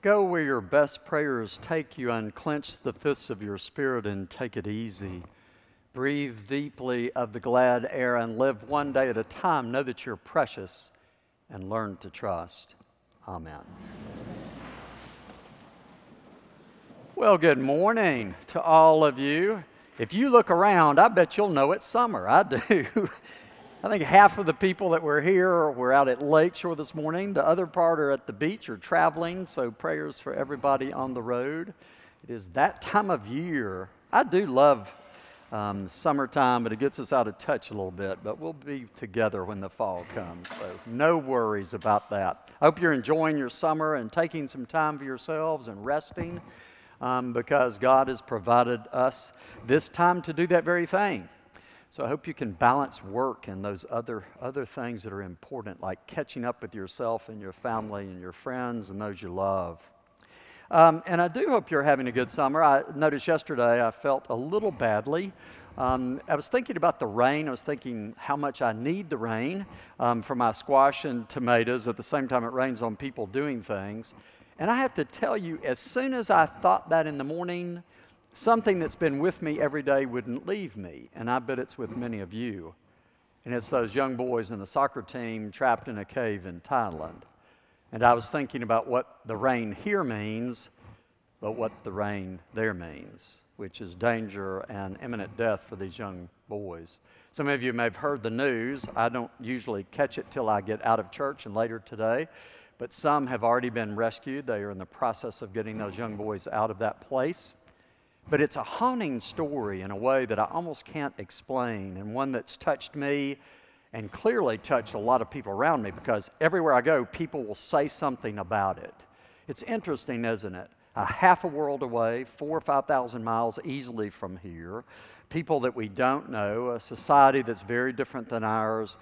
Go where your best prayers take you, unclench the fists of your spirit and take it easy. Breathe deeply of the glad air and live one day at a time. Know that you're precious and learn to trust. Amen. Well, good morning to all of you. If you look around, I bet you'll know it's summer. I do. I think half of the people that were here were out at Lakeshore this morning. The other part are at the beach or traveling, so prayers for everybody on the road. It is that time of year. I do love summertime, but it gets us out of touch a little bit. But we'll be together when the fall comes, so no worries about that. I hope you're enjoying your summer and taking some time for yourselves and resting because God has provided us this time to do that very thing. So I hope you can balance work and those other things that are important, like catching up with yourself and your family and your friends and those you love. And I do hope you're having a good summer. I noticed yesterday I felt a little badly. I was thinking about the rain. I was thinking how much I need the rain for my squash and tomatoes. At the same time, it rains on people doing things. And I have to tell you, as soon as I thought that in the morning, something that's been with me every day wouldn't leave me, and I bet it's with many of you. And it's those young boys in the soccer team trapped in a cave in Thailand. And I was thinking about what the rain here means, but what the rain there means, which is danger and imminent death for these young boys. Some of you may have heard the news. I don't usually catch it till I get out of church and later today, but some have already been rescued. They are in the process of getting those young boys out of that place. But it's a haunting story in a way that I almost can't explain, and one that's touched me and clearly touched a lot of people around me, because everywhere I go, people will say something about it. It's interesting, isn't it? A half a world away, 4,000 or 5,000 miles easily from here, people that we don't know, a society that's very different than ours,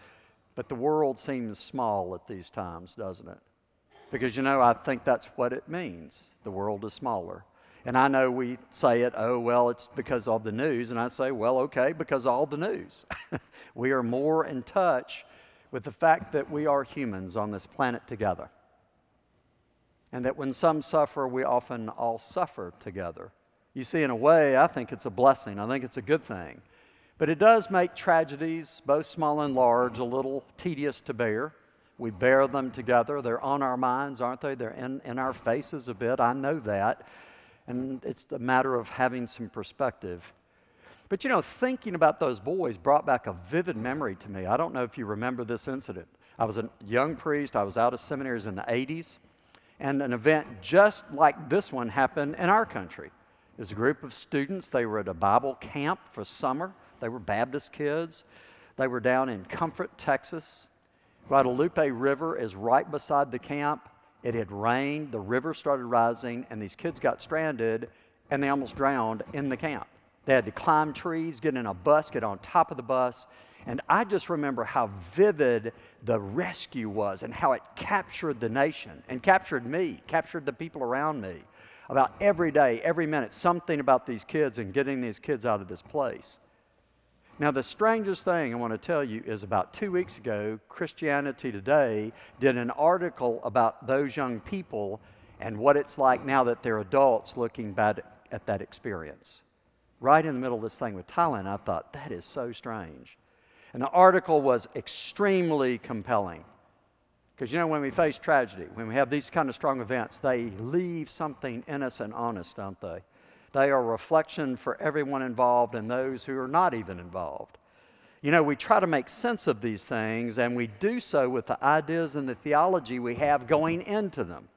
but the world seems small at these times, doesn't it? Because, I think that's what it means. The world is smaller. And I know we say it, oh, well, it's because of the news. And I say, well, okay, because of all the news. We are more in touch with the fact that we are humans on this planet together. And that when some suffer, we often all suffer together. You see, in a way, I think it's a blessing. I think it's a good thing. But it does make tragedies, both small and large, a little tedious to bear. We bear them together. They're on our minds, aren't they? They're in our faces a bit. I know that. And it's a matter of having some perspective. But thinking about those boys brought back a vivid memory to me. I don't know if you remember this incident. I was a young priest. I was out of seminaries in the 80s. And an event just like this one happened in our country. It was a group of students. They were at a Bible camp for summer. They were Baptist kids. They were down in Comfort, Texas. Guadalupe River is right beside the camp. It had rained, the river started rising, and these kids got stranded, and they almost drowned in the camp. They had to climb trees, get in a bus, get on top of the bus, and I just remember how vivid the rescue was and how it captured the nation and captured me, captured the people around me. About every day, every minute, something about these kids and getting these kids out of this place. Now, the strangest thing I want to tell you is about 2 weeks ago, Christianity Today did an article about those young people and what it's like now that they're adults looking back at that experience. Right in the middle of this thing with Thailand, I thought, that is so strange. And the article was extremely compelling. Because, when we face tragedy, when we have these kind of strong events, they leave something in us and on us, don't they? They are a reflection for everyone involved and those who are not even involved. We try to make sense of these things, and we do so with the ideas and the theology we have going into them.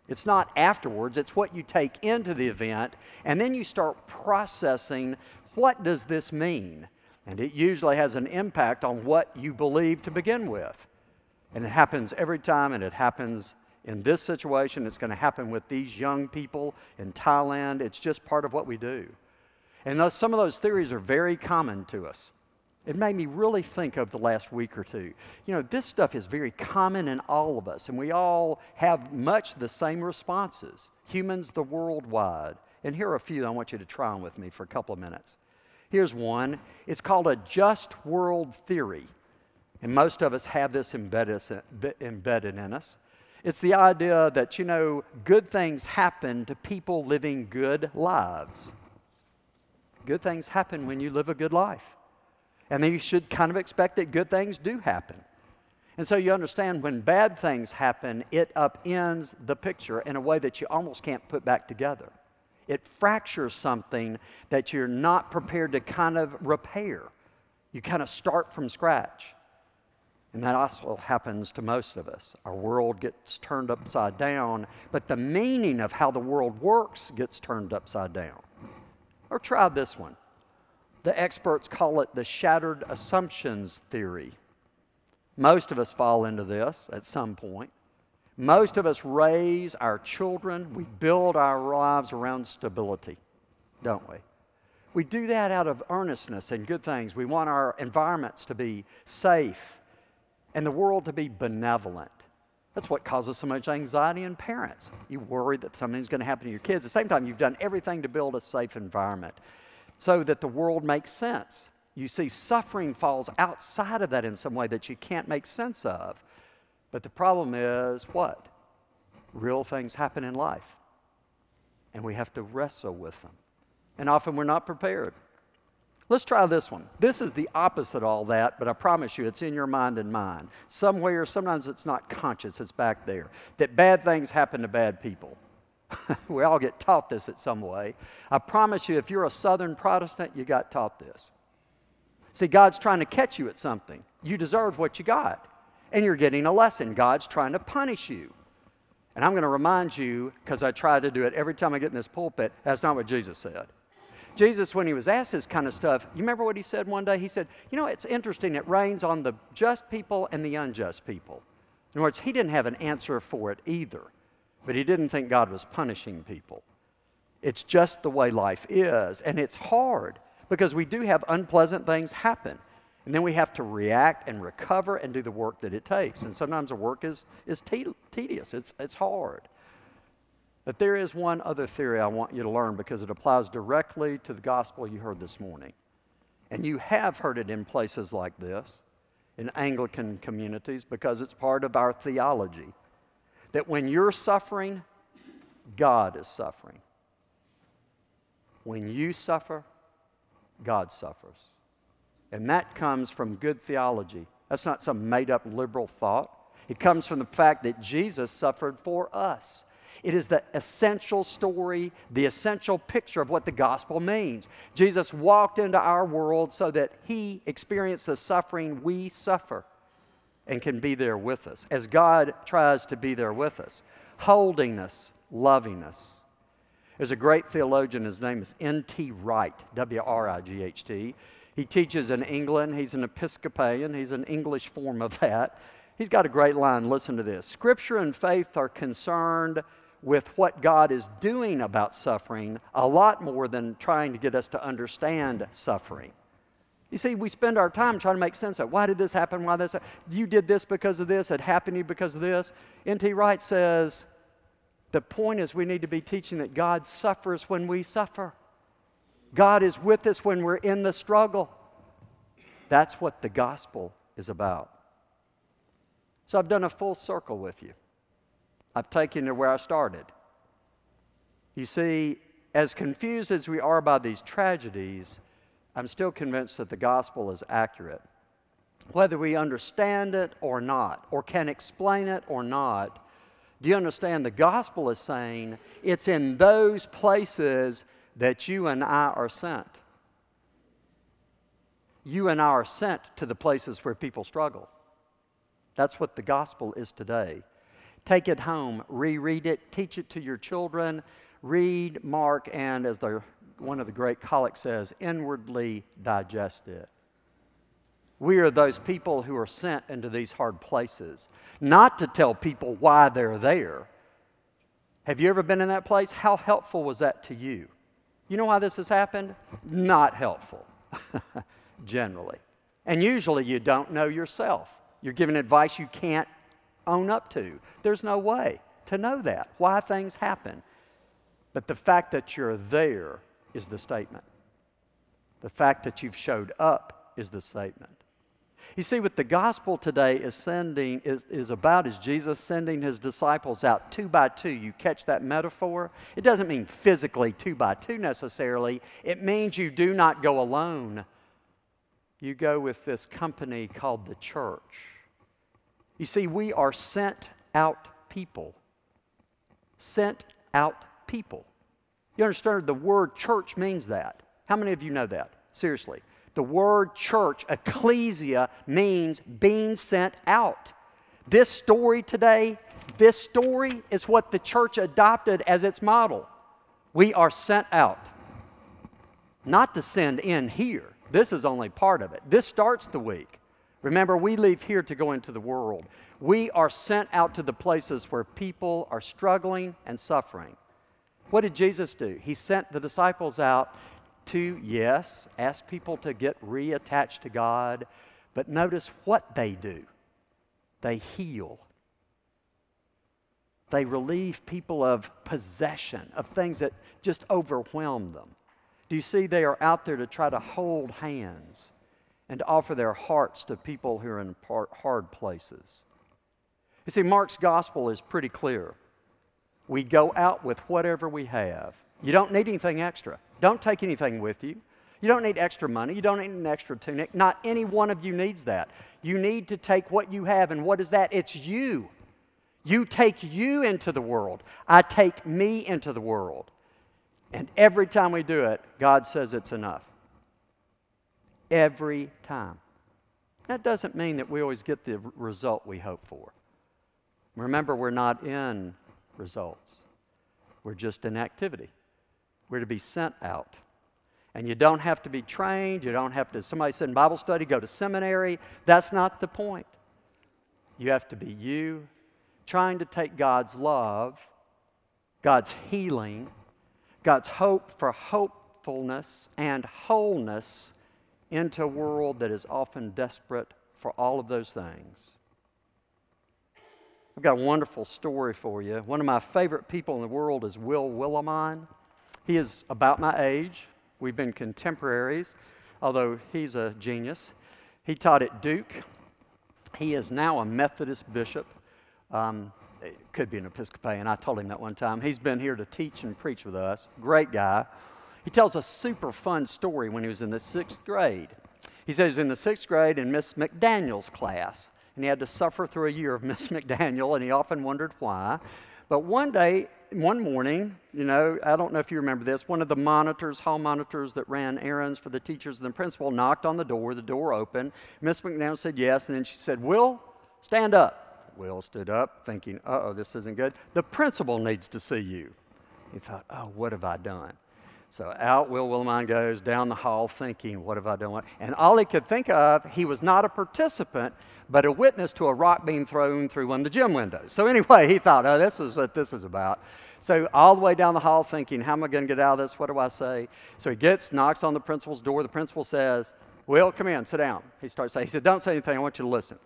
It's not afterwards, it's what you take into the event, and then you start processing, what does this mean? And it usually has an impact on what you believe to begin with. And it happens every time, and it happens in this situation. It's going to happen with these young people in Thailand. It's just part of what we do. And some of those theories are very common to us. It made me really think over the last week or two. This stuff is very common in all of us, and we all have much the same responses. Humans, the worldwide. And here are a few I want you to try on with me for a couple of minutes. Here's one. It's called a just world theory. And most of us have this embedded in us. It's the idea that, good things happen to people living good lives. Good things happen when you live a good life. And then you should kind of expect that good things do happen. And so you understand when bad things happen, it upends the picture in a way that you almost can't put back together. It fractures something that you're not prepared to kind of repair. You kind of start from scratch. And that also happens to most of us. Our world gets turned upside down, but the meaning of how the world works gets turned upside down. Or try this one. The experts call it the shattered assumptions theory. Most of us fall into this at some point. Most of us raise our children, we build our lives around stability, don't we? We do that out of earnestness and good things. We want our environments to be safe and the world to be benevolent. That's what causes so much anxiety in parents. You worry that something's going to happen to your kids. At the same time, you've done everything to build a safe environment so that the world makes sense. You see, suffering falls outside of that in some way that you can't make sense of. But the problem is what? Real things happen in life, and we have to wrestle with them. And often we're not prepared. Let's try this one. This is the opposite of all that, but I promise you it's in your mind and mine. Somewhere, sometimes it's not conscious, it's back there. That bad things happen to bad people. We all get taught this in some way. I promise you, if you're a Southern Protestant, you got taught this. See, God's trying to catch you at something. You deserve what you got, and you're getting a lesson. God's trying to punish you. And I'm going to remind you, because I try to do it every time I get in this pulpit, that's not what Jesus said. Jesus, when he was asked this kind of stuff, you remember what he said one day? He said, it's interesting, it rains on the just people and the unjust people. In other words, he didn't have an answer for it either, but he didn't think God was punishing people. It's just the way life is, and it's hard because we do have unpleasant things happen, and then we have to react and recover and do the work that it takes, and sometimes the work is tedious, it's hard. But there is one other theory I want you to learn because it applies directly to the gospel you heard this morning. And you have heard it in places like this, in Anglican communities, because it's part of our theology. That when you're suffering, God is suffering. When you suffer, God suffers. And that comes from good theology. That's not some made-up liberal thought. It comes from the fact that Jesus suffered for us. It is the essential story, the essential picture of what the gospel means. Jesus walked into our world so that he experienced the suffering we suffer and can be there with us, as God tries to be there with us, holding us, loving us. There's a great theologian, his name is N.T. Wright, W-R-I-G-H-T. He teaches in England. He's an Episcopalian. He's an English form of that. He's got a great line. Listen to this. Scripture and faith are concerned with what God is doing about suffering a lot more than trying to get us to understand suffering. You see, we spend our time trying to make sense of why did this happen, why this happened? You did this because of this, it happened to you because of this. N.T. Wright says, the point is we need to be teaching that God suffers when we suffer. God is with us when we're in the struggle. That's what the gospel is about. So I've done a full circle with you. I've taken you to where I started. You see, as confused as we are by these tragedies, I'm still convinced that the gospel is accurate. Whether we understand it or not, or can explain it or not, do you understand the gospel is saying it's in those places that you and I are sent. You and I are sent to the places where people struggle. That's what the gospel is today. Take it home, reread it, teach it to your children, read, mark, and as one of the great colleagues says, inwardly digest it. We are those people who are sent into these hard places, not to tell people why they're there. Have you ever been in that place? How helpful was that to you? You know why this has happened? Not helpful, generally. And usually you don't know yourself. You're giving advice you can't own up to. There's no way to know that, why things happen. But the fact that you're there is the statement. The fact that you've showed up is the statement. You see, what the gospel today is about is Jesus sending his disciples out 2 by 2. You catch that metaphor? It doesn't mean physically 2 by 2 necessarily. It means you do not go alone. You go with this company called the church. You see, we are sent out people. Sent out people. You understand the word church means that. How many of you know that? Seriously. The word church, ecclesia, means being sent out. This story today, this story is what the church adopted as its model. We are sent out. Not to send in here. This is only part of it. This starts the week. Remember, we leave here to go into the world. We are sent out to the places where people are struggling and suffering. What did Jesus do? He sent the disciples out to, yes, ask people to get reattached to God, but notice what they do. They heal. They relieve people of possession, of things that just overwhelm them. Do you see they are out there to try to hold hands and to offer their hearts to people who are in hard places? You see, Mark's gospel is pretty clear. We go out with whatever we have. You don't need anything extra. Don't take anything with you. You don't need extra money. You don't need an extra tunic. Not any one of you needs that. You need to take what you have, and what is that? It's you. You take you into the world. I take me into the world. And every time we do it, God says it's enough. Every time. That doesn't mean that we always get the result we hope for. Remember, we're not in results. We're just in activity. We're to be sent out. And you don't have to be trained. You don't have to, somebody said in Bible study, go to seminary. That's not the point. You have to be you, trying to take God's love, God's healing, God's hope for hopefulness and wholeness into a world that is often desperate for all of those things. I've got a wonderful story for you. One of my favorite people in the world is Will Willimon. He is about my age. We've been contemporaries, although he's a genius. He taught at Duke. He is now a Methodist bishop. It could be an Episcopalian. I told him that one time. He's been here to teach and preach with us. Great guy. He tells a super fun story when he was in the 6th grade. He says he was in the 6th grade in Miss McDaniel's class, and he had to suffer through a year of Miss McDaniel, and he often wondered why. But one morning, I don't know if you remember this, one of the hall monitors that ran errands for the teachers and the principal knocked on the door opened. Miss McDaniel said yes, and then she said, "Will, stand up." Will stood up, thinking, uh-oh, this isn't good. The principal needs to see you. He thought, oh, what have I done? So out Will Willimon goes down the hall thinking, what have I done? And all he could think of, he was not a participant, but a witness to a rock being thrown through one of the gym windows. So anyway, he thought, oh, this is what this is about. So all the way down the hall thinking, how am I going to get out of this? What do I say? So he knocks on the principal's door. The principal says, Will, come in, sit down. He said, don't say anything, I want you to listen.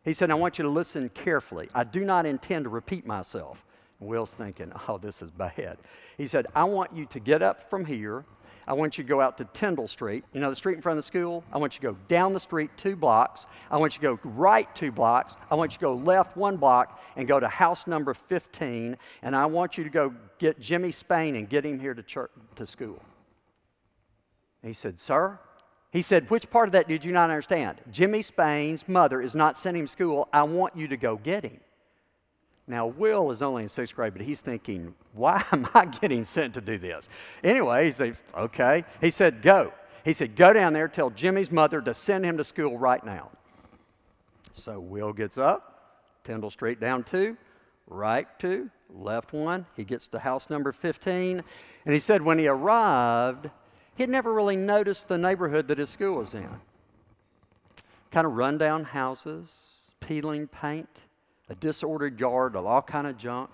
He said, I want you to listen carefully. I do not intend to repeat myself. And Will's thinking, oh, this is bad. He said, I want you to get up from here. I want you to go out to Tyndall Street. You know the street in front of the school? I want you to go down the street 2 blocks. I want you to go right 2 blocks. I want you to go left 1 block and go to house number 15. And I want you to go get Jimmy Spain and get him here to school. And he said, sir? He said, which part of that did you not understand? Jimmy Spain's mother is not sending him to school. I want you to go get him. Now, Will is only in 6th grade, but he's thinking, why am I getting sent to do this? Anyway, he said, okay. He said, go. He said, go down there, tell Jimmy's mother to send him to school right now. So Will gets up, Tyndall Street down 2, right 2, left 1. He gets to house number 15. And he said when he arrived, he'd never really noticed the neighborhood that his school was in. Kind of rundown houses, peeling paint, a disordered yard of all kind of junk.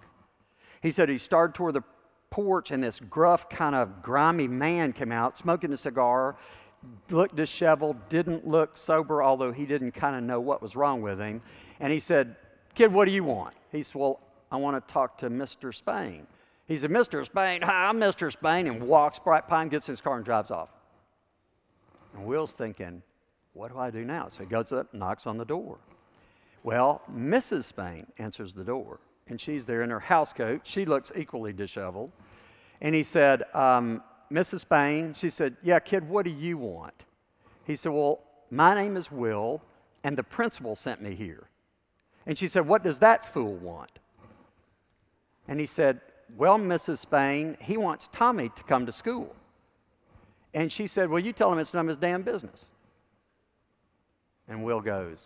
He said he started toward the porch, and this gruff, kind of grimy man came out, smoking a cigar, looked disheveled, didn't look sober, although he didn't kind of know what was wrong with him. And he said, kid, what do you want? He said, well, I want to talk to Mr. Spain. He said, Mr. Spain, hi, I'm Mr. Spain, and walks right by him, gets in his car and drives off. And Will's thinking, what do I do now? So he goes up, knocks on the door. Well, Mrs. Spain answers the door, and she's there in her house coat. She looks equally disheveled. And he said, Mrs. Spain, she said, yeah, kid, what do you want? He said, well, my name is Will, and the principal sent me here. And she said, what does that fool want? And he said, well, Mrs. Spain, he wants Tommy to come to school. And she said, well, you tell him it's none of his damn business. And Will goes,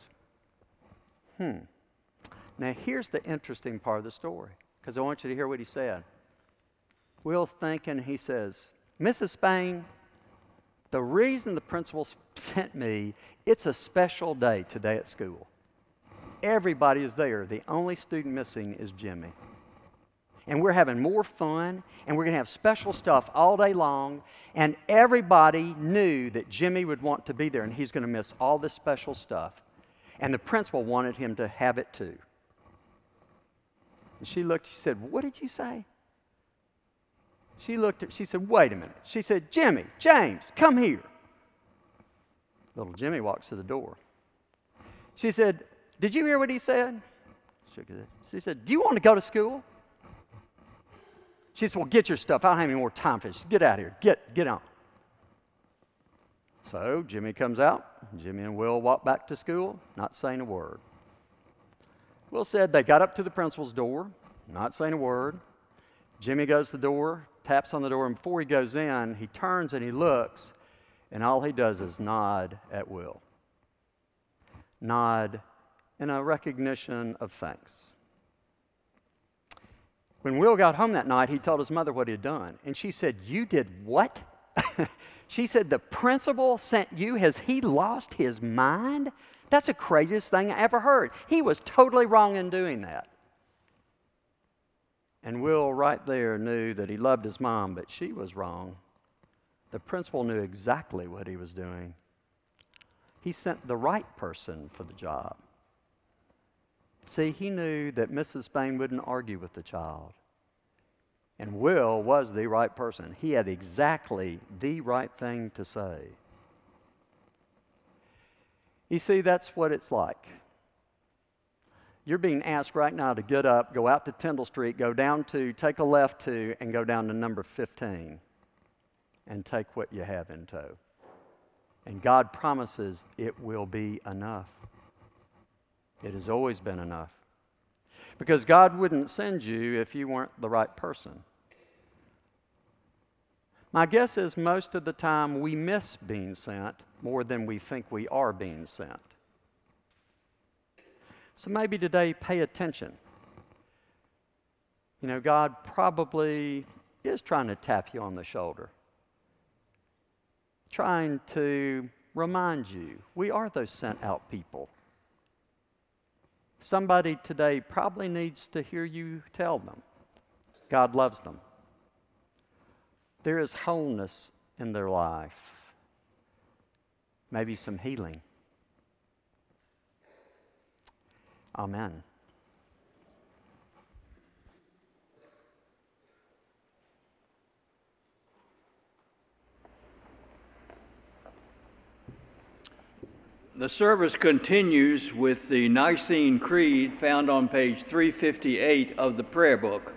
Now, here's the interesting part of the story, because I want you to hear what he said. Will's thinking, he says, Mrs. Spain, the reason the principal sent me, it's a special day today at school. Everybody is there. The only student missing is Jimmy. And we're having more fun, and we're going to have special stuff all day long, and everybody knew that Jimmy would want to be there, and he's going to miss all this special stuff. And the principal wanted him to have it too. And she looked, she said, what did you say? She looked, she said, wait a minute. She said, Jimmy, James, come here. Little Jimmy walks to the door. She said, did you hear what he said? She said, do you want to go to school? She said, well, get your stuff. I don't have any more time for this. Get out of here. Get on. So Jimmy comes out. Jimmy and Will walk back to school, not saying a word. Will said they got up to the principal's door, not saying a word. Jimmy goes to the door, taps on the door, and before he goes in, he turns and he looks, and all he does is nod at Will. Nod in a recognition of thanks. When Will got home that night, he told his mother what he had done. And she said, you did what? She said, the principal sent you? Has he lost his mind? That's the craziest thing I ever heard. He was totally wrong in doing that. And Will right there knew that he loved his mom, but she was wrong. The principal knew exactly what he was doing. He sent the right person for the job. See, he knew that Mrs. Spain wouldn't argue with the child. And Will was the right person. He had exactly the right thing to say. You see, that's what it's like. You're being asked right now to get up, go out to Tyndall Street, go down to, take a left to, and go down to number 15 and take what you have in tow. And God promises it will be enough. It has always been enough. Because God wouldn't send you if you weren't the right person. My guess is most of the time we miss being sent more than we think we are being sent. So maybe today, pay attention. You know, God probably is trying to tap you on the shoulder, trying to remind you we are those sent out people. Somebody today probably needs to hear you tell them God loves them. There is wholeness in their life, maybe some healing. Amen. The service continues with the Nicene Creed found on page 358 of the prayer book.